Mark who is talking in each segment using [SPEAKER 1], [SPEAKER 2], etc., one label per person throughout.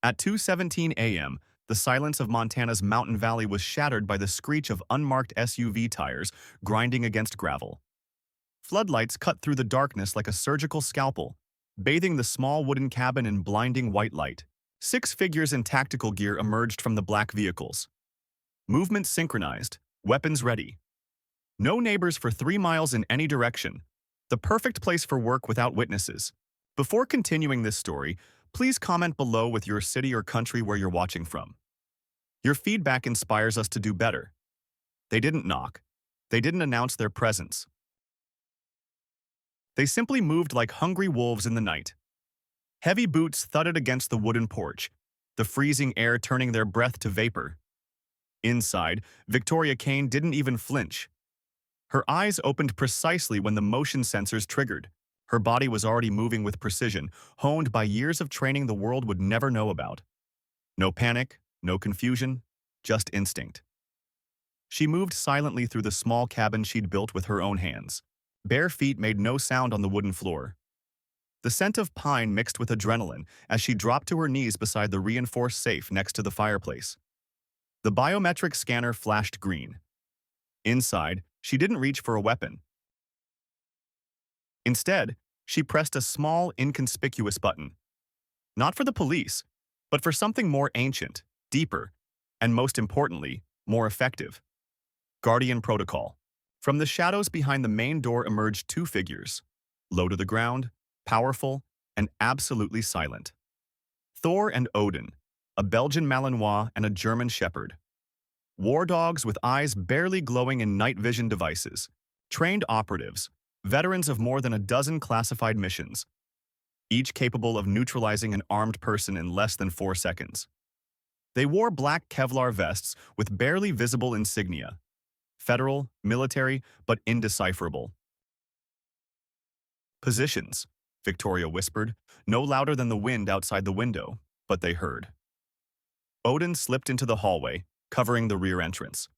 [SPEAKER 1] At 2:17 a.m., the silence of Montana's mountain valley was shattered by the screech of unmarked SUV tires grinding against gravel. Floodlights cut through the darkness like a surgical scalpel, bathing the small wooden cabin in blinding white light. Six figures in tactical gear emerged from the black vehicles. Movement synchronized, weapons ready. No neighbors for 3 miles in any direction. The perfect place for work without witnesses. Before continuing this story, please comment below with your city or country where you're watching from. Your feedback inspires us to do better. They didn't knock. They didn't announce their presence. They simply moved like hungry wolves in the night. Heavy boots thudded against the wooden porch, the freezing air turning their breath to vapor. Inside, Victoria Kane didn't even flinch. Her eyes opened precisely when the motion sensors triggered. Her body was already moving with precision, honed by years of training the world would never know about. No panic, no confusion, just instinct. She moved silently through the small cabin she'd built with her own hands. Bare feet made no sound on the wooden floor. The scent of pine mixed with adrenaline as she dropped to her knees beside the reinforced safe next to the fireplace. The biometric scanner flashed green. Inside, she didn't reach for a weapon. Instead, she pressed a small, inconspicuous button. Not for the police, but for something more ancient, deeper, and most importantly, more effective. Guardian Protocol. From the shadows behind the main door emerged two figures, low to the ground, powerful, and absolutely silent. Thor and Odin, a Belgian Malinois and a German Shepherd. War dogs with eyes barely glowing in night vision devices. Trained operatives, veterans of more than a dozen classified missions, each capable of neutralizing an armed person in less than 4 seconds. They wore black Kevlar vests with barely visible insignia. Federal, military, but indecipherable. Positions, Victoria whispered, no louder than the wind outside the window, but they heard. Odin slipped into the hallway, covering the rear entrance.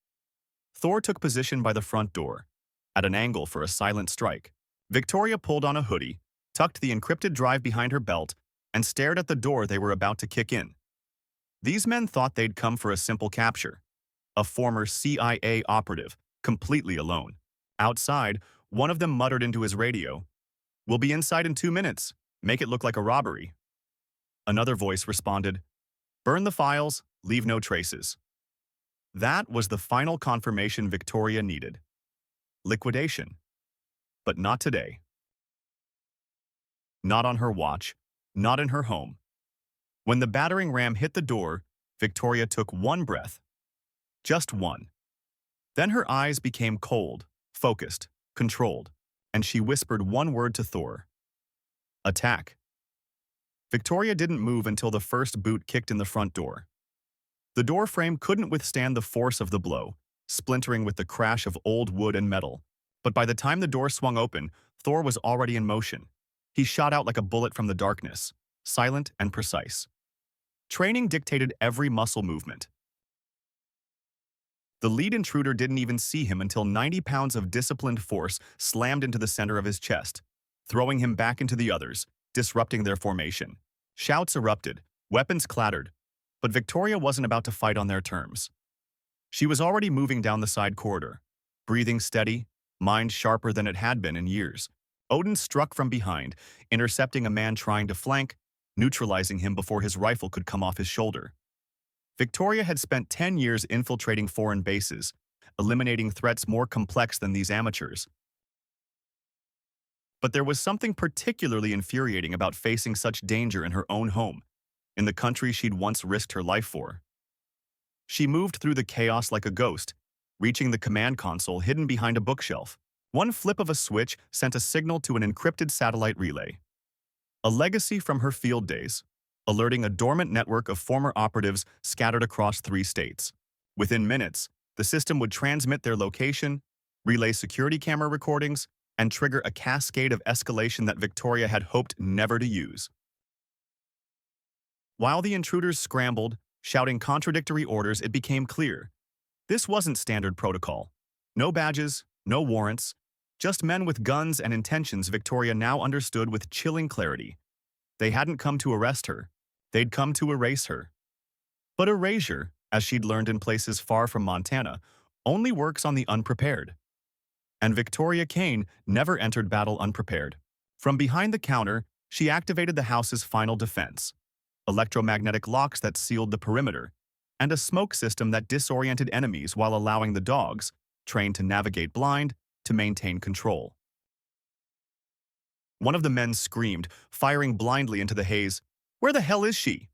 [SPEAKER 1] Thor took position by the front door, at an angle for a silent strike. Victoria pulled on a hoodie, tucked the encrypted drive behind her belt, and stared at the door they were about to kick in. These men thought they'd come for a simple capture. A former CIA operative, completely alone. Outside, one of them muttered into his radio, "We'll be inside in 2 minutes. Make it look like a robbery." Another voice responded, "Burn the files, leave no traces." That was the final confirmation Victoria needed. Liquidation. But not today. Not on her watch, not in her home. When the battering ram hit the door, Victoria took one breath. Just one. Then her eyes became cold, focused, controlled, and she whispered one word to Thor. Attack. Victoria didn't move until the first boot kicked in the front door. The door frame couldn't withstand the force of the blow, splintering with the crash of old wood and metal. But by the time the door swung open, Thor was already in motion. He shot out like a bullet from the darkness, silent and precise. Training dictated every muscle movement. The lead intruder didn't even see him until 90 pounds of disciplined force slammed into the center of his chest, throwing him back into the others, disrupting their formation. Shouts erupted, weapons clattered, but Victoria wasn't about to fight on their terms. She was already moving down the side corridor, breathing steady, mind sharper than it had been in years. Odin struck from behind, intercepting a man trying to flank, neutralizing him before his rifle could come off his shoulder. Victoria had spent 10 years infiltrating foreign bases, eliminating threats more complex than these amateurs. But there was something particularly infuriating about facing such danger in her own home, in the country she'd once risked her life for. She moved through the chaos like a ghost, reaching the command console hidden behind a bookshelf. One flip of a switch sent a signal to an encrypted satellite relay. A legacy from her field days, alerting a dormant network of former operatives scattered across 3 states. Within minutes, the system would transmit their location, relay security camera recordings, and trigger a cascade of escalation that Victoria had hoped never to use. While the intruders scrambled, shouting contradictory orders, it became clear. This wasn't standard protocol. No badges, no warrants, just men with guns and intentions Victoria now understood with chilling clarity. They hadn't come to arrest her. They'd come to erase her. But erasure, as she'd learned in places far from Montana, only works on the unprepared. And Victoria Kane never entered battle unprepared. From behind the counter, she activated the house's final defense: electromagnetic locks that sealed the perimeter, and a smoke system that disoriented enemies while allowing the dogs, trained to navigate blind, to maintain control. One of the men screamed, firing blindly into the haze, "Where the hell is she?"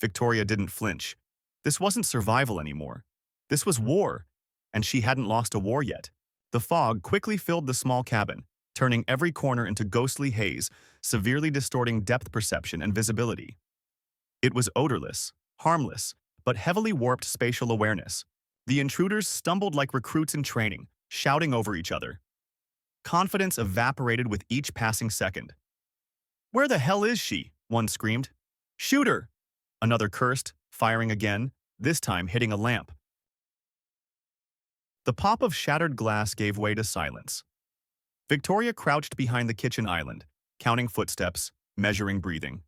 [SPEAKER 1] Victoria didn't flinch. This wasn't survival anymore. This was war, and she hadn't lost a war yet. The fog quickly filled the small cabin, turning every corner into ghostly haze, severely distorting depth perception and visibility. It was odorless, harmless, but heavily warped spatial awareness. The intruders stumbled like recruits in training, shouting over each other. Confidence evaporated with each passing second. "Where the hell is she?" one screamed. "Shoot her!" Another cursed, firing again, this time hitting a lamp. The pop of shattered glass gave way to silence. Victoria crouched behind the kitchen island, counting footsteps, measuring breathing.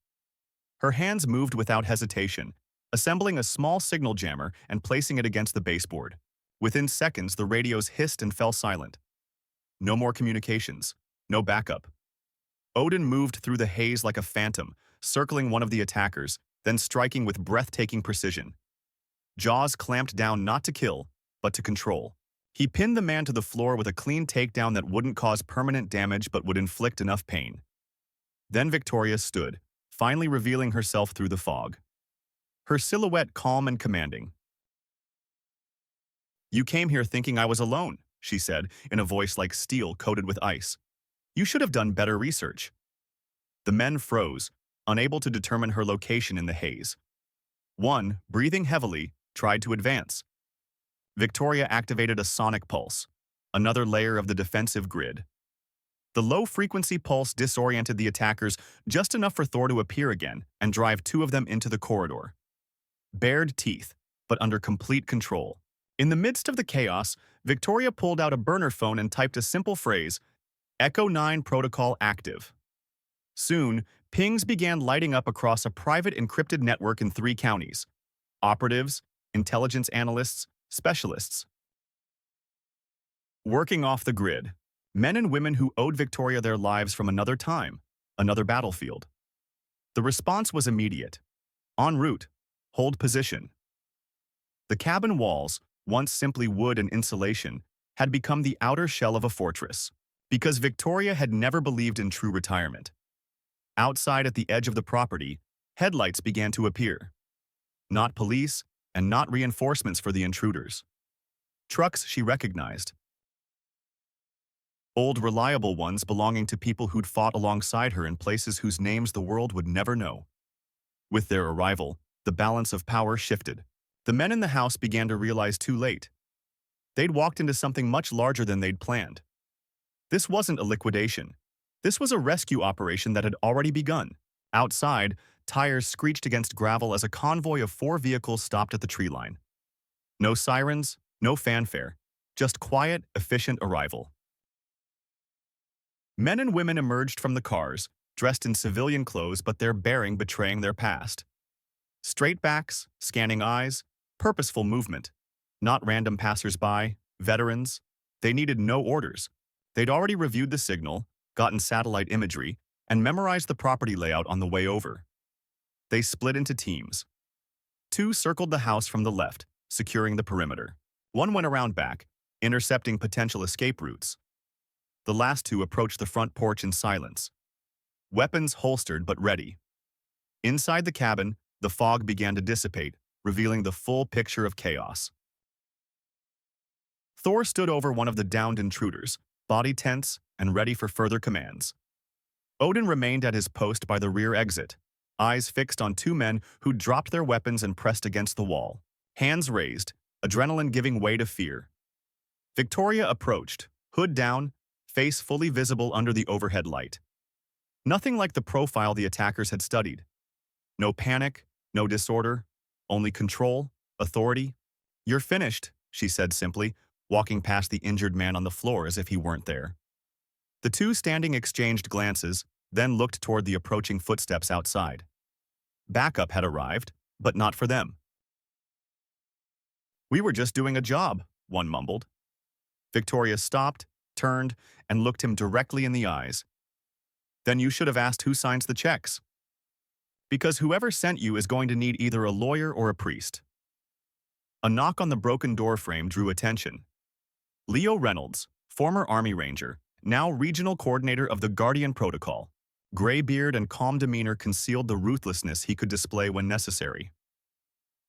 [SPEAKER 1] Her hands moved without hesitation, assembling a small signal jammer and placing it against the baseboard. Within seconds, the radios hissed and fell silent. No more communications, no backup. Odin moved through the haze like a phantom, circling one of the attackers, then striking with breathtaking precision. Jaws clamped down not to kill, but to control. He pinned the man to the floor with a clean takedown that wouldn't cause permanent damage but would inflict enough pain. Then Victoria stood, finally revealing herself through the fog. Her silhouette calm and commanding. "You came here thinking I was alone," she said, in a voice like steel coated with ice. "You should have done better research." The men froze, unable to determine her location in the haze. One, breathing heavily, tried to advance. Victoria activated a sonic pulse, another layer of the defensive grid. The low-frequency pulse disoriented the attackers just enough for Thor to appear again and drive two of them into the corridor. Bared teeth, but under complete control. In the midst of the chaos, Victoria pulled out a burner phone and typed a simple phrase, "Echo 9 protocol active." Soon, pings began lighting up across a private encrypted network in 3 counties. Operatives, intelligence analysts, specialists. Working off the grid, men and women who owed Victoria their lives from another time, another battlefield. The response was immediate. En route. Hold position. The cabin walls, once simply wood and insulation, had become the outer shell of a fortress, because Victoria had never believed in true retirement. Outside at the edge of the property, headlights began to appear. Not police, and not reinforcements for the intruders. Trucks she recognized. Old, reliable ones belonging to people who'd fought alongside her in places whose names the world would never know. With their arrival, the balance of power shifted. The men in the house began to realize too late. They'd walked into something much larger than they'd planned. This wasn't a liquidation. This was a rescue operation that had already begun. Outside, tires screeched against gravel as a convoy of 4 vehicles stopped at the tree line. No sirens, no fanfare, just quiet, efficient arrival. Men and women emerged from the cars, dressed in civilian clothes but their bearing betraying their past. Straight backs, scanning eyes, purposeful movement. Not random passers-by, veterans. They needed no orders. They'd already reviewed the signal, gotten satellite imagery, and memorized the property layout on the way over. They split into teams. 2 circled the house from the left, securing the perimeter. 1 went around back, intercepting potential escape routes. The last 2 approached the front porch in silence. Weapons holstered but ready. Inside the cabin, the fog began to dissipate, revealing the full picture of chaos. Thor stood over one of the downed intruders, body tense and ready for further commands. Odin remained at his post by the rear exit, eyes fixed on 2 men who dropped their weapons and pressed against the wall, hands raised, adrenaline giving way to fear. Victoria approached, hood down, face fully visible under the overhead light. Nothing like the profile the attackers had studied. No panic, no disorder, only control, authority. "You're finished," she said simply, walking past the injured man on the floor as if he weren't there. The 2 standing exchanged glances, then looked toward the approaching footsteps outside. Backup had arrived, but not for them. "We were just doing a job," one mumbled. Victoria stopped, turned, and looked him directly in the eyes. "Then you should have asked who signs the checks. Because whoever sent you is going to need either a lawyer or a priest." A knock on the broken door frame drew attention. Leo Reynolds, former Army Ranger, now regional coordinator of the Guardian Protocol. Gray beard and calm demeanor concealed the ruthlessness he could display when necessary.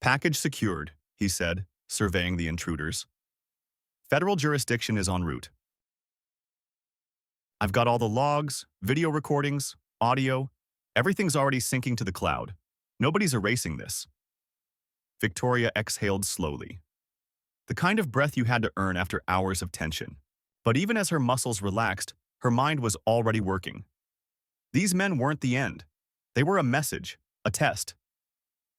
[SPEAKER 1] "Package secured," he said, surveying the intruders. "Federal jurisdiction is en route. I've got all the logs, video recordings, audio. Everything's already syncing to the cloud. Nobody's erasing this." Victoria exhaled slowly. The kind of breath you had to earn after hours of tension. But even as her muscles relaxed, her mind was already working. These men weren't the end. They were a message, a test.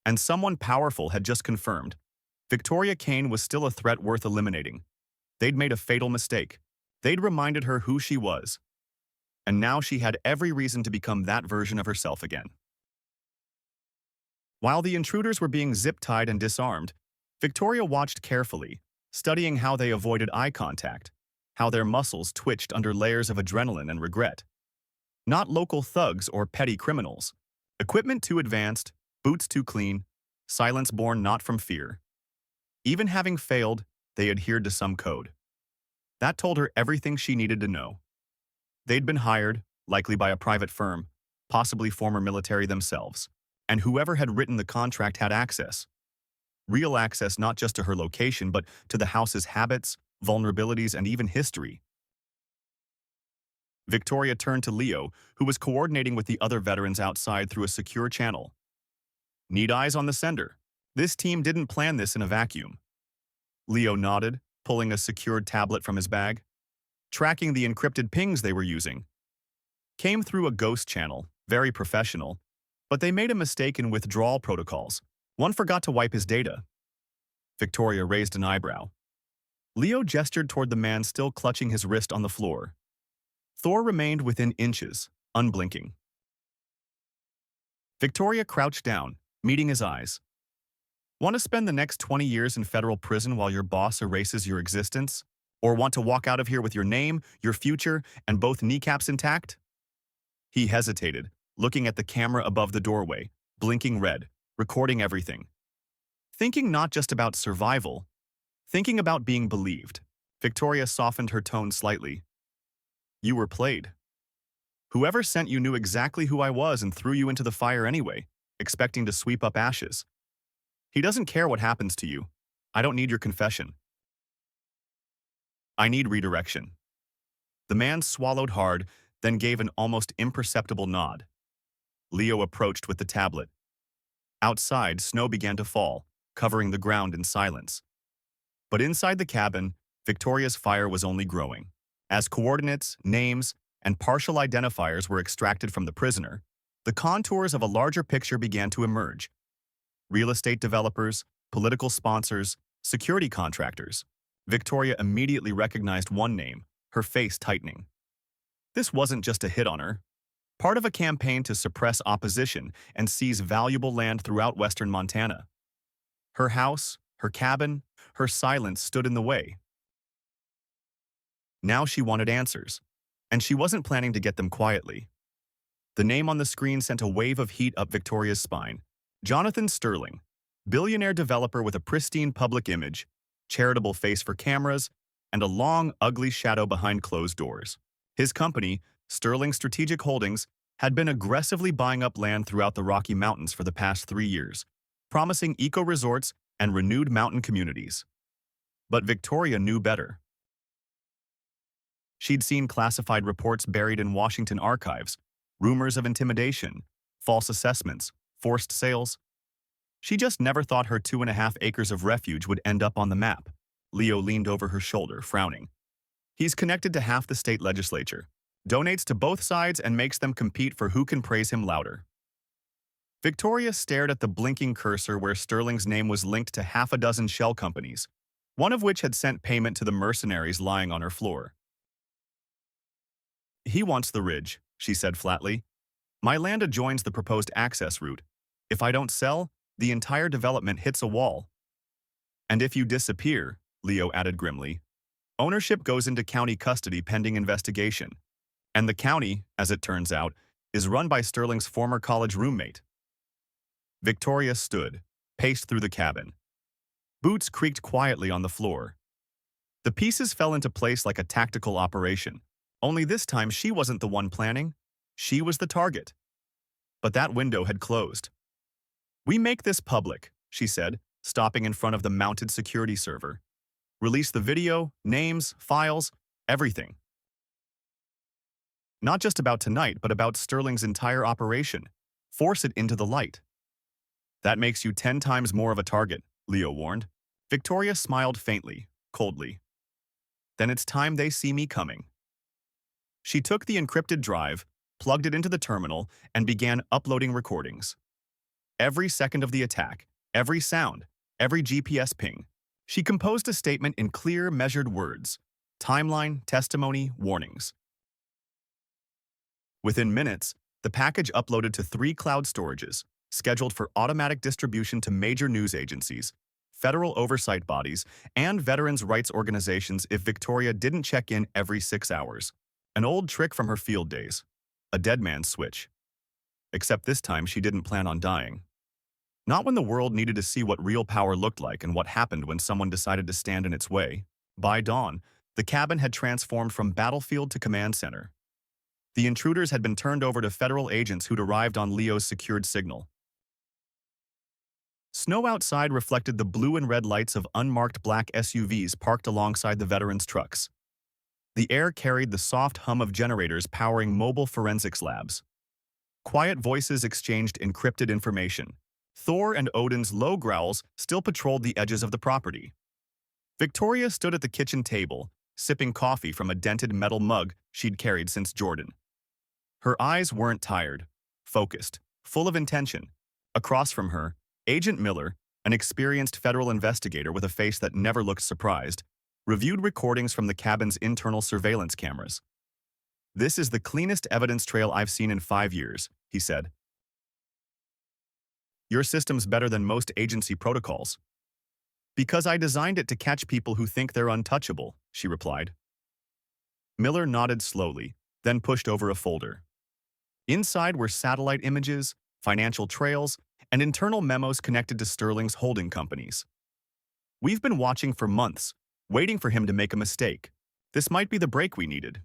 [SPEAKER 1] And someone powerful had just confirmed Victoria Kane was still a threat worth eliminating. They'd made a fatal mistake. They'd reminded her who she was. And now she had every reason to become that version of herself again. While the intruders were being zip-tied and disarmed, Victoria watched carefully, studying how they avoided eye contact, how their muscles twitched under layers of adrenaline and regret. Not local thugs or petty criminals. Equipment too advanced, boots too clean, silence born not from fear. Even having failed, they adhered to some code. That told her everything she needed to know. They'd been hired, likely by a private firm, possibly former military themselves, and whoever had written the contract had access. Real access not just to her location, but to the house's habits, vulnerabilities, and even history. Victoria turned to Leo, who was coordinating with the other veterans outside through a secure channel. "Need eyes on the sender. This team didn't plan this in a vacuum." Leo nodded, pulling a secured tablet from his bag. Tracking the encrypted pings they were using. Came through a ghost channel, very professional, but they made a mistake in withdrawal protocols. One forgot to wipe his data. Victoria raised an eyebrow. Leo gestured toward the man still clutching his wrist on the floor. Thor remained within inches, unblinking. Victoria crouched down, meeting his eyes. "Want to spend the next 20 years in federal prison while your boss erases your existence? Or want to walk out of here with your name, your future, and both kneecaps intact?" He hesitated, looking at the camera above the doorway, blinking red, recording everything. Thinking not just about survival, thinking about being believed. Victoria softened her tone slightly. "You were played. Whoever sent you knew exactly who I was and threw you into the fire anyway, expecting to sweep up ashes. He doesn't care what happens to you. I don't need your confession. I need redirection." The man swallowed hard, then gave an almost imperceptible nod. Leo approached with the tablet. Outside, snow began to fall, covering the ground in silence. But inside the cabin, Victoria's fire was only growing. As coordinates, names, and partial identifiers were extracted from the prisoner, the contours of a larger picture began to emerge. Real estate developers, political sponsors, security contractors. Victoria immediately recognized one name, her face tightening. This wasn't just a hit on her. Part of a campaign to suppress opposition and seize valuable land throughout western Montana. Her house, her cabin, her silence stood in the way. Now she wanted answers, and she wasn't planning to get them quietly. The name on the screen sent a wave of heat up Victoria's spine. Jonathan Sterling, billionaire developer with a pristine public image, charitable face for cameras, and a long, ugly shadow behind closed doors. His company, Sterling Strategic Holdings, had been aggressively buying up land throughout the Rocky Mountains for the past 3 years, promising eco-resorts and renewed mountain communities. But Victoria knew better. She'd seen classified reports buried in Washington archives, rumors of intimidation, false assessments, forced sales. She just never thought her 2.5 acres of refuge would end up on the map. Leo leaned over her shoulder, frowning. He's connected to half the state legislature, donates to both sides, and makes them compete for who can praise him louder. Victoria stared at the blinking cursor where Sterling's name was linked to half a dozen shell companies, one of which had sent payment to the mercenaries lying on her floor. "He wants the ridge," she said flatly. "My land adjoins the proposed access route. If I don't sell, the entire development hits a wall. And if you disappear, Leo added grimly, ownership goes into county custody pending investigation. And the county, as it turns out, is run by Sterling's former college roommate. Victoria stood, paced through the cabin. Boots creaked quietly on the floor. The pieces fell into place like a tactical operation. Only this time she wasn't the one planning. She was the target. But that window had closed. We make this public, she said, stopping in front of the mounted security server. Release the video, names, files, everything. Not just about tonight, but about Sterling's entire operation. Force it into the light. That makes you 10 times more of a target, Leo warned. Victoria smiled faintly, coldly. Then it's time they see me coming. She took the encrypted drive, plugged it into the terminal, and began uploading recordings. Every second of the attack, every sound, every GPS ping. She composed a statement in clear, measured words. Timeline, testimony, warnings. Within minutes, the package uploaded to 3 cloud storages, scheduled for automatic distribution to major news agencies, federal oversight bodies, and veterans' rights organizations if Victoria didn't check in every 6 hours. An old trick from her field days. A dead man's switch. Except this time she didn't plan on dying. Not when the world needed to see what real power looked like and what happened when someone decided to stand in its way. By dawn, the cabin had transformed from battlefield to command center. The intruders had been turned over to federal agents who'd arrived on Leo's secured signal. Snow outside reflected the blue and red lights of unmarked black SUVs parked alongside the veterans' trucks. The air carried the soft hum of generators powering mobile forensics labs. Quiet voices exchanged encrypted information. Thor and Odin's low growls still patrolled the edges of the property. Victoria stood at the kitchen table, sipping coffee from a dented metal mug she'd carried since Jordan. Her eyes weren't tired, focused, full of intention. Across from her, Agent Miller, an experienced federal investigator with a face that never looked surprised, reviewed recordings from the cabin's internal surveillance cameras. "This is the cleanest evidence trail I've seen in 5 years," he said. "Your system's better than most agency protocols." "Because I designed it to catch people who think they're untouchable," she replied. Miller nodded slowly, then pushed over a folder. Inside were satellite images, financial trails, and internal memos connected to Sterling's holding companies. "We've been watching for months, waiting for him to make a mistake. This might be the break we needed."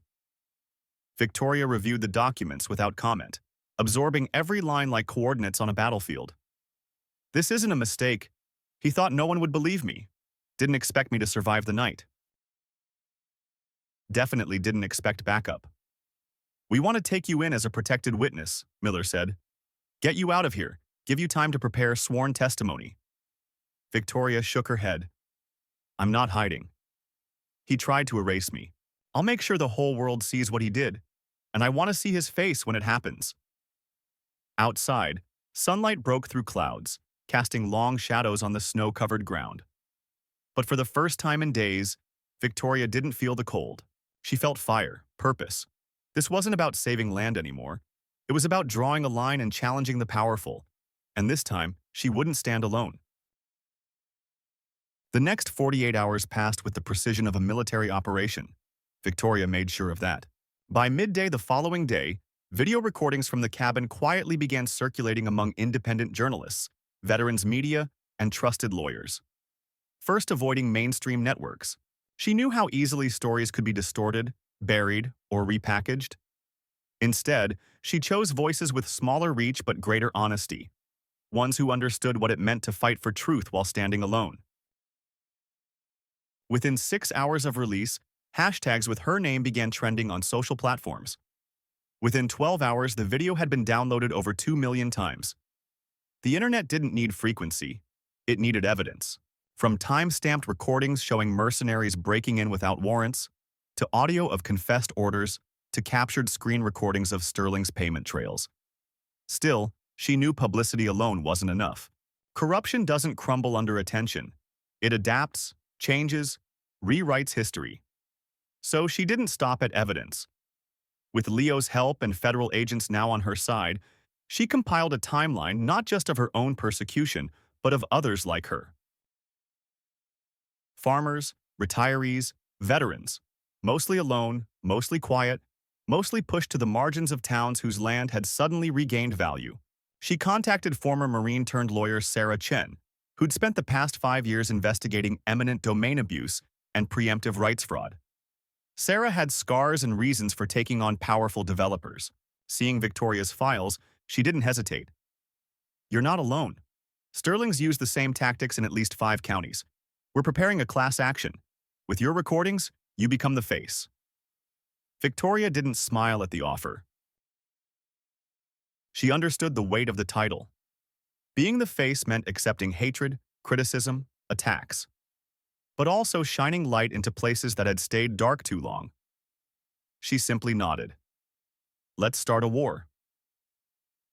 [SPEAKER 1] Victoria reviewed the documents without comment, absorbing every line like coordinates on a battlefield. "This isn't a mistake. He thought no one would believe me. Didn't expect me to survive the night. Definitely didn't expect backup. We want to take you in as a protected witness," Miller said. "Get you out of here, give you time to prepare sworn testimony." Victoria shook her head. "I'm not hiding. He tried to erase me. I'll make sure the whole world sees what he did, and I want to see his face when it happens." Outside, sunlight broke through clouds, casting long shadows on the snow-covered ground. But for the first time in days, Victoria didn't feel the cold. She felt fire, purpose. This wasn't about saving land anymore. It was about drawing a line and challenging the powerful. And this time, she wouldn't stand alone. The next 48 hours passed with the precision of a military operation. Victoria made sure of that. By midday the following day, video recordings from the cabin quietly began circulating among independent journalists, veterans media, and trusted lawyers. First avoiding mainstream networks, she knew how easily stories could be distorted, buried, or repackaged. Instead, she chose voices with smaller reach but greater honesty, ones who understood what it meant to fight for truth while standing alone. Within 6 hours of release, hashtags with her name began trending on social platforms. Within 12 hours, the video had been downloaded over 2 million times. The internet didn't need frequency, it needed evidence. From time-stamped recordings showing mercenaries breaking in without warrants, to audio of confessed orders, to captured screen recordings of Sterling's payment trails. Still, she knew publicity alone wasn't enough. Corruption doesn't crumble under attention. It adapts, changes, rewrites history. So she didn't stop at evidence. With Leo's help and federal agents now on her side, She compiled a timeline not just of her own persecution, but of others like her. Farmers, retirees, veterans, mostly alone, mostly quiet, mostly pushed to the margins of towns whose land had suddenly regained value. She contacted former Marine-turned-lawyer Sarah Chen, who'd spent the past 5 years investigating eminent domain abuse and preemptive rights fraud. Sarah had scars and reasons for taking on powerful developers. Seeing Victoria's files, she didn't hesitate. "You're not alone. Sterling's used the same tactics in at least 5 counties. We're preparing a class action. With your recordings, you become the face." Victoria didn't smile at the offer. She understood the weight of the title. Being the face meant accepting hatred, criticism, attacks, but also shining light into places that had stayed dark too long. She simply nodded. "Let's start a war."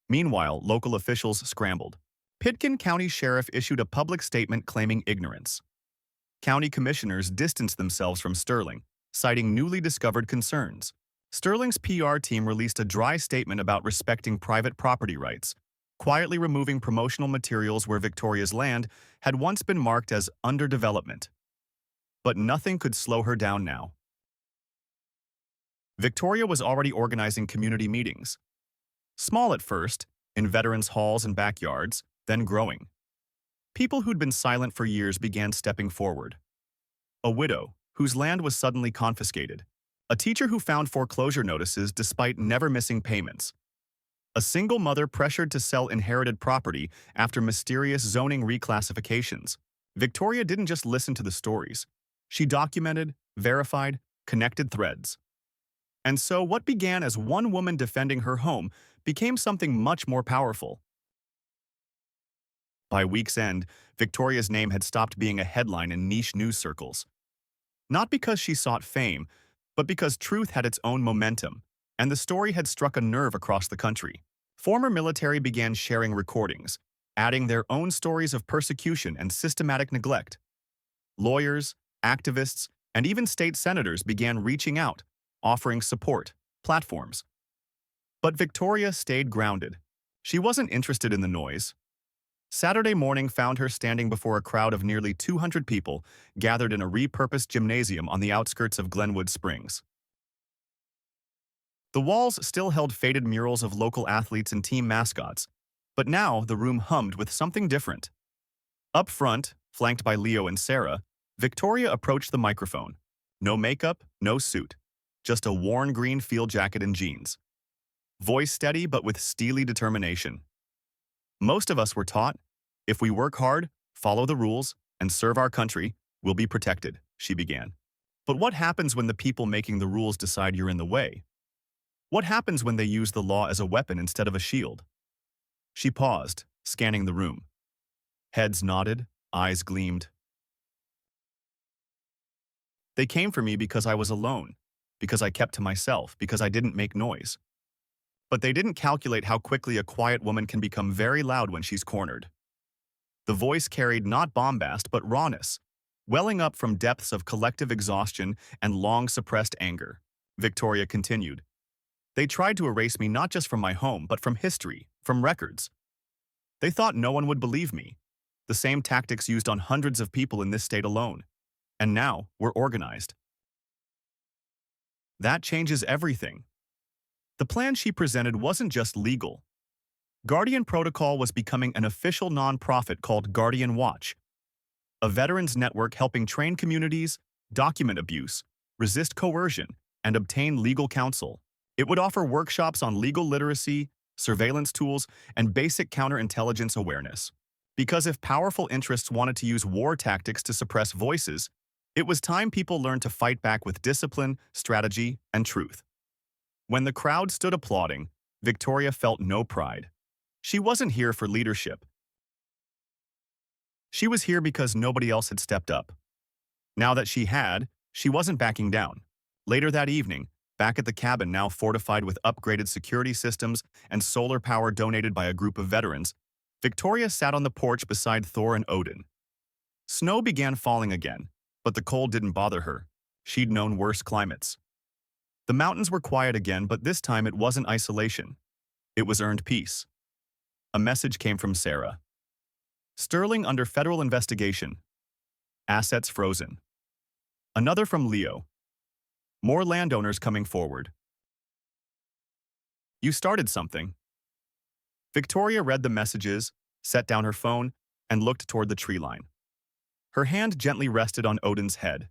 [SPEAKER 1] Meanwhile, local officials scrambled. Pitkin County Sheriff issued a public statement claiming ignorance. County commissioners distanced themselves from Sterling, citing newly discovered concerns. Sterling's PR team released a dry statement about respecting private property rights, quietly removing promotional materials where Victoria's land had once been marked as underdevelopment. But nothing could slow her down now. Victoria was already organizing community meetings. Small at first, in veterans' halls and backyards, then growing. People who'd been silent for years began stepping forward. A widow, whose land was suddenly confiscated. A teacher who found foreclosure notices despite never missing payments. A single mother pressured to sell inherited property after mysterious zoning reclassifications. Victoria didn't just listen to the stories. She documented, verified, connected threads. And so what began as one woman defending her home became something much more powerful. By week's end, Victoria's name had stopped being a headline in niche news circles. Not because she sought fame, but because truth had its own momentum, and the story had struck a nerve across the country. Former military began sharing recordings, adding their own stories of persecution and systematic neglect. Lawyers, activists, and even state senators began reaching out, offering support, platforms. But Victoria stayed grounded. She wasn't interested in the noise. Saturday morning found her standing before a crowd of nearly 200 people gathered in a repurposed gymnasium on the outskirts of Glenwood Springs. The walls still held faded murals of local athletes and team mascots, but now the room hummed with something different. Up front, flanked by Leo and Sarah, Victoria approached the microphone. No makeup, no suit, just a worn green field jacket and jeans. Voice steady but with steely determination. "Most of us were taught, if we work hard, follow the rules, and serve our country, we'll be protected," she began. "But what happens when the people making the rules decide you're in the way? What happens when they use the law as a weapon instead of a shield?" She paused, scanning the room. Heads nodded, eyes gleamed. "They came for me because I was alone, because I kept to myself, because I didn't make noise. But they didn't calculate how quickly a quiet woman can become very loud when she's cornered." The voice carried not bombast but rawness, welling up from depths of collective exhaustion and long-suppressed anger. Victoria continued. "They tried to erase me not just from my home, but from history, from records. They thought no one would believe me. The same tactics used on hundreds of people in this state alone. And now, we're organized. That changes everything." The plan she presented wasn't just legal. Guardian Protocol was becoming an official nonprofit called Guardian Watch, a veterans network helping train communities, document abuse, resist coercion, and obtain legal counsel. It would offer workshops on legal literacy, surveillance tools, and basic counterintelligence awareness. Because if powerful interests wanted to use war tactics to suppress voices, it was time people learned to fight back with discipline, strategy, and truth. When the crowd stood applauding, Victoria felt no pride. She wasn't here for leadership. She was here because nobody else had stepped up. Now that she had, she wasn't backing down. Later that evening, back at the cabin now fortified with upgraded security systems and solar power donated by a group of veterans, Victoria sat on the porch beside Thor and Odin. Snow began falling again, but the cold didn't bother her. She'd known worse climates. The mountains were quiet again, but this time it wasn't isolation. It was earned peace. A message came from Sarah. Sterling under federal investigation. Assets frozen. Another from Leo. More landowners coming forward. You started something. Victoria read the messages, set down her phone, and looked toward the tree line. Her hand gently rested on Odin's head.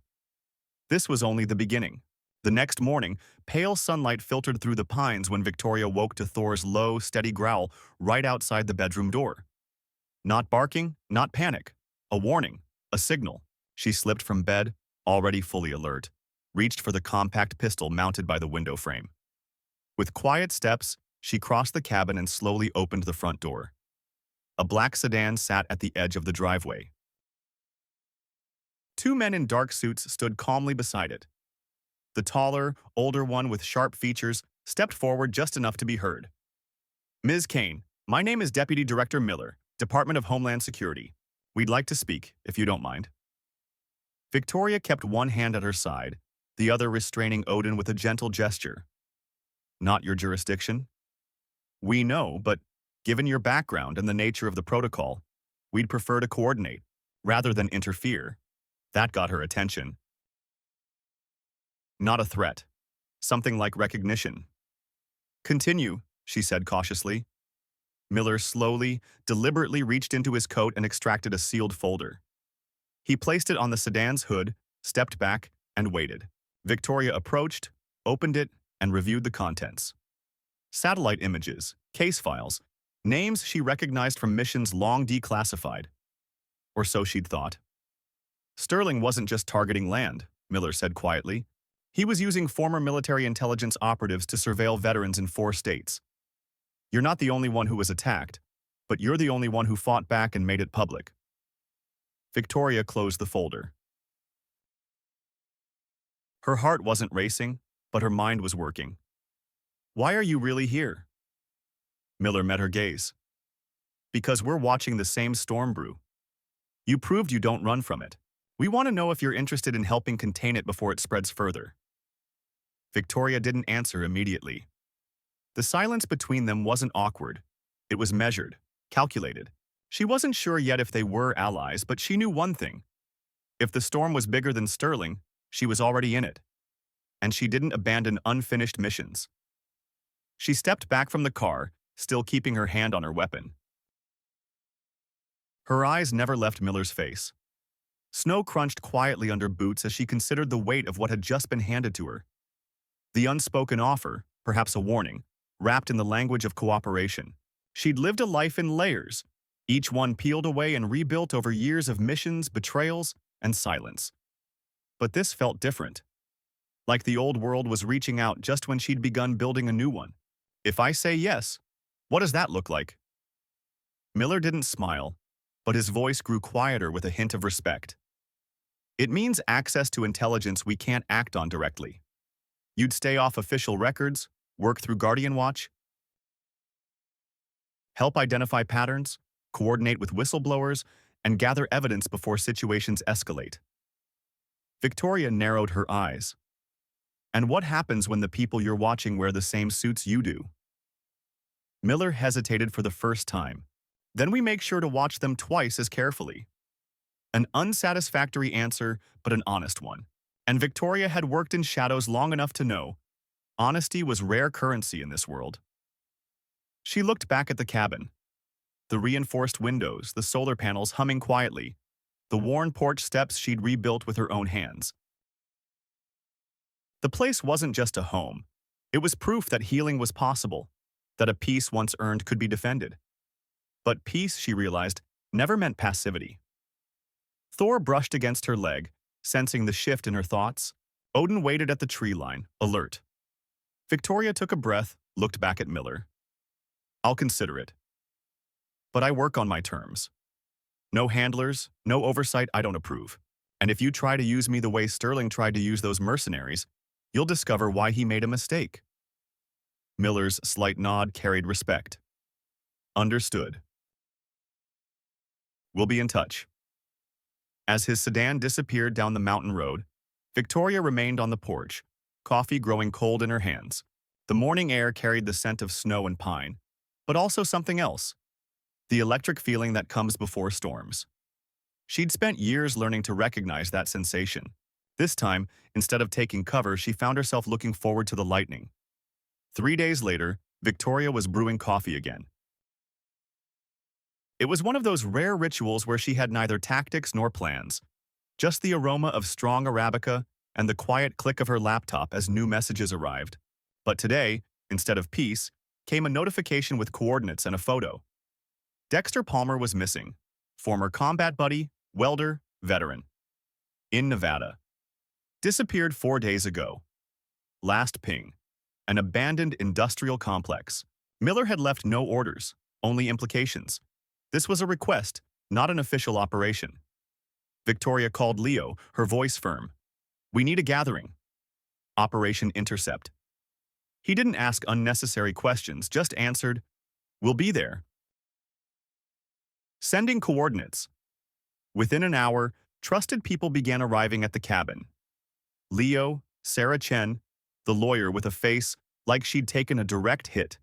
[SPEAKER 1] This was only the beginning. The next morning, pale sunlight filtered through the pines when Victoria woke to Thor's low, steady growl right outside the bedroom door. Not barking, not panic. A warning, a signal. She slipped from bed, already fully alert, reached for the compact pistol mounted by the window frame. With quiet steps, she crossed the cabin and slowly opened the front door. A black sedan sat at the edge of the driveway. Two men in dark suits stood calmly beside it. The taller, older one with sharp features stepped forward just enough to be heard. Ms. Kane, my name is Deputy Director Miller, Department of Homeland Security. We'd like to speak, if you don't mind. Victoria kept one hand at her side, the other restraining Odin with a gentle gesture. Not your jurisdiction? We know, but given your background and the nature of the protocol, we'd prefer to coordinate, rather than interfere. That got her attention. Not a threat. Something like recognition. Continue, she said cautiously. Miller slowly, deliberately reached into his coat and extracted a sealed folder. He placed it on the sedan's hood, stepped back, and waited. Victoria approached, opened it, and reviewed the contents. Satellite images, case files, names she recognized from missions long declassified. Or so she'd thought. Sterling wasn't just targeting land, Miller said quietly. He was using former military intelligence operatives to surveil veterans in 4 states. You're not the only one who was attacked, but you're the only one who fought back and made it public. Victoria closed the folder. Her heart wasn't racing, but her mind was working. Why are you really here? Miller met her gaze. Because we're watching the same storm brew. You proved you don't run from it. We want to know if you're interested in helping contain it before it spreads further. Victoria didn't answer immediately. The silence between them wasn't awkward. It was measured, calculated. She wasn't sure yet if they were allies, but she knew one thing. If the storm was bigger than Sterling, she was already in it. And she didn't abandon unfinished missions. She stepped back from the car, still keeping her hand on her weapon. Her eyes never left Miller's face. Snow crunched quietly under boots as she considered the weight of what had just been handed to her. The unspoken offer, perhaps a warning, wrapped in the language of cooperation. She'd lived a life in layers, each one peeled away and rebuilt over years of missions, betrayals, and silence. But this felt different. Like the old world was reaching out just when she'd begun building a new one. If I say yes, what does that look like? Miller didn't smile, but his voice grew quieter with a hint of respect. It means access to intelligence we can't act on directly. You'd stay off official records, work through Guardian Watch, help identify patterns, coordinate with whistleblowers, and gather evidence before situations escalate. Victoria narrowed her eyes. And what happens when the people you're watching wear the same suits you do? Miller hesitated for the first time. Then we make sure to watch them twice as carefully. An unsatisfactory answer, but an honest one. And Victoria had worked in shadows long enough to know honesty was rare currency in this world. She looked back at the cabin. The reinforced windows, the solar panels humming quietly, the worn porch steps she'd rebuilt with her own hands. The place wasn't just a home. It was proof that healing was possible, that a peace once earned could be defended. But peace, she realized, never meant passivity. Thor brushed against her leg, sensing the shift in her thoughts. Odin waited at the tree line, alert. Victoria took a breath, looked back at Miller. I'll consider it. But I work on my terms. No handlers, no oversight I don't approve. And if you try to use me the way Sterling tried to use those mercenaries, you'll discover why he made a mistake. Miller's slight nod carried respect. Understood. We'll be in touch. As his sedan disappeared down the mountain road, Victoria remained on the porch, coffee growing cold in her hands. The morning air carried the scent of snow and pine, but also something else, the electric feeling that comes before storms. She'd spent years learning to recognize that sensation. This time, instead of taking cover, she found herself looking forward to the lightning. 3 days later, Victoria was brewing coffee again. It was one of those rare rituals where she had neither tactics nor plans, just the aroma of strong Arabica and the quiet click of her laptop as new messages arrived. But today, instead of peace, came a notification with coordinates and a photo. Dexter Palmer was missing. Former combat buddy, welder, veteran. In Nevada. Disappeared 4 days ago. Last ping. An abandoned industrial complex. Miller had left no orders, only implications. This was a request, not an official operation. Victoria called Leo, her voice firm. We need a gathering. Operation Intercept. He didn't ask unnecessary questions, just answered, We'll be there. Sending coordinates. Within an hour, trusted people began arriving at the cabin. Leo, Sarah Chen, the lawyer with a face like she'd taken a direct hit.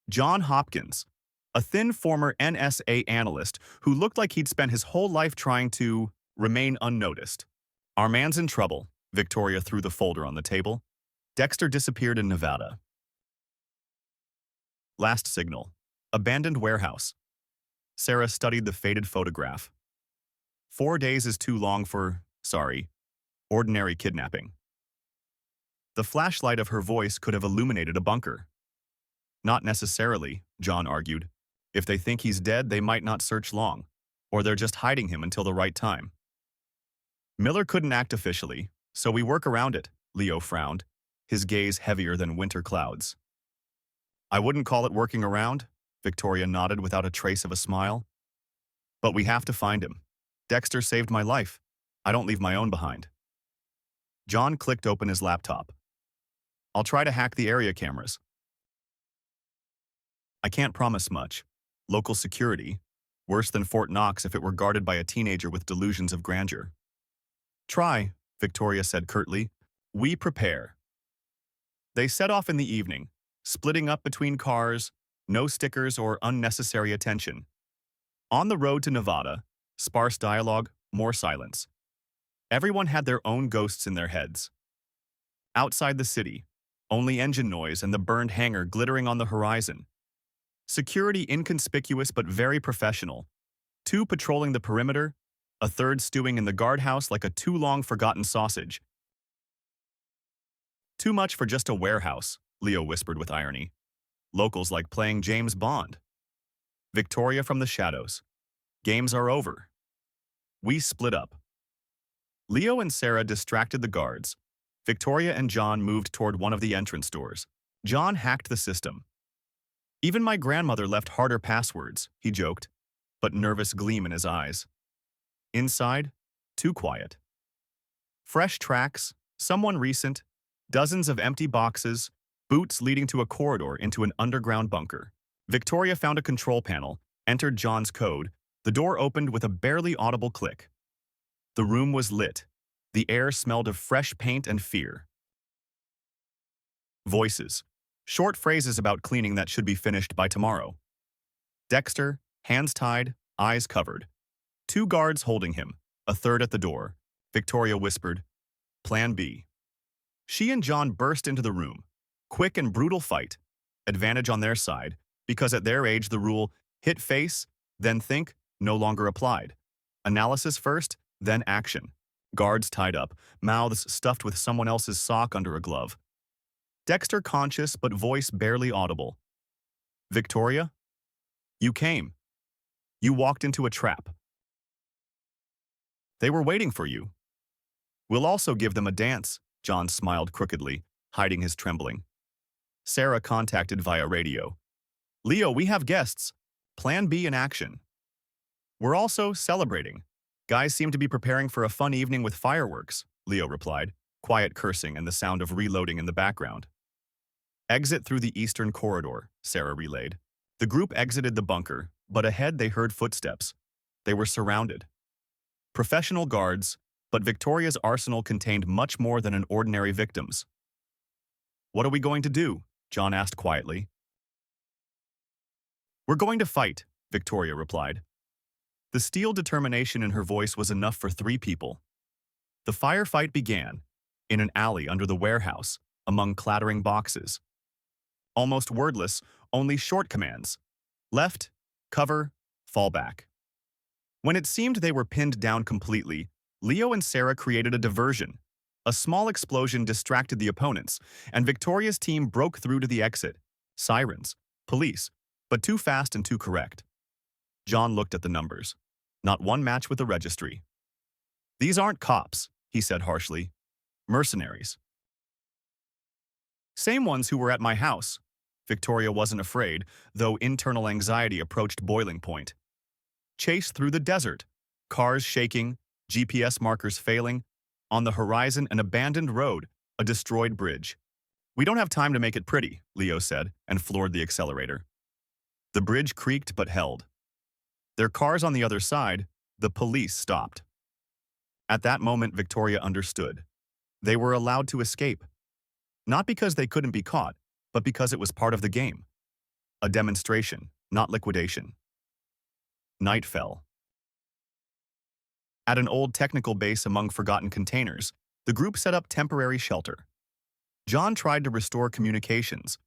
[SPEAKER 1] John Hopkins, a thin former NSA analyst who looked like he'd spent his whole life trying to remain unnoticed. Our man's in trouble, Victoria threw the folder on the table. Dexter disappeared in Nevada. Last signal. Abandoned warehouse. Sarah studied the faded photograph. 4 days is too long for, ordinary kidnapping. The flashlight of her voice could have illuminated a bunker. Not necessarily, John argued. If they think he's dead, they might not search long, or they're just hiding him until the right time. Miller couldn't act officially, so we work around it, Leo frowned, his gaze heavier than winter clouds. I wouldn't call it working around, Victoria nodded without a trace of a smile. But we have to find him. Dexter saved my life. I don't leave my own behind. John clicked open his laptop. I'll try to hack the area cameras. I can't promise much. Local security, worse than Fort Knox if it were guarded by a teenager with delusions of grandeur. Try, Victoria said curtly. We prepare. They set off in the evening, splitting up between cars, no stickers or unnecessary attention. On the road to Nevada, sparse dialogue, more silence. Everyone had their own ghosts in their heads. Outside the city, only engine noise and the burned hangar glittering on the horizon. Security inconspicuous but very professional. 2 patrolling the perimeter, a 3rd stewing in the guardhouse like a too long forgotten sausage. Too much for just a warehouse, Leo whispered with irony. Locals like playing James Bond. Victoria from the shadows. Games are over. We split up. Leo and Sarah distracted the guards. Victoria and John moved toward one of the entrance doors. John hacked the system. Even my grandmother left harder passwords, he joked, but nervous gleam in his eyes. Inside, too quiet. Fresh tracks, someone recent, dozens of empty boxes, boots leading to a corridor into an underground bunker. Victoria found a control panel, entered John's code. The door opened with a barely audible click. The room was lit. The air smelled of fresh paint and fear. Voices. Short phrases about cleaning that should be finished by tomorrow. Dexter, hands tied, eyes covered. 2 guards holding him, a 3rd at the door. Victoria whispered, Plan B. She and John burst into the room. Quick and brutal fight. Advantage on their side, because at their age the rule, hit face, then think, no longer applied. Analysis first, then action. Guards tied up, mouths stuffed with someone else's sock under a glove. Dexter conscious but voice barely audible. Victoria? You came. You walked into a trap. They were waiting for you. We'll also give them a dance, John smiled crookedly, hiding his trembling. Sarah contacted via radio. Leo, we have guests. Plan B in action. We're also celebrating. Guys seem to be preparing for a fun evening with fireworks, Leo replied, quiet cursing and the sound of reloading in the background. Exit through the eastern corridor, Sarah relayed. The group exited the bunker, but ahead they heard footsteps. They were surrounded. Professional guards, but Victoria's arsenal contained much more than an ordinary victims. What are we going to do? John asked quietly. We're going to fight, Victoria replied. The steel determination in her voice was enough for 3 people. The firefight began, in an alley under the warehouse, among clattering boxes. Almost wordless, only short commands. Left, cover, fall back. When it seemed they were pinned down completely, Leo and Sarah created a diversion. A small explosion distracted the opponents, and Victoria's team broke through to the exit. Sirens, police, but too fast and too correct. John looked at the numbers. Not one match with the registry. These aren't cops, he said harshly. Mercenaries. Same ones who were at my house. Victoria wasn't afraid, though internal anxiety approached boiling point. Chase through the desert. Cars shaking, GPS markers failing. On the horizon, an abandoned road, a destroyed bridge. We don't have time to make it pretty, Leo said, and floored the accelerator. The bridge creaked but held. Their cars on the other side, the police stopped. At that moment, Victoria understood. They were allowed to escape. Not because they couldn't be caught, but because it was part of the game. A demonstration, not liquidation. Night fell. At an old technical base among forgotten containers, the group set up temporary shelter. John tried to restore communications,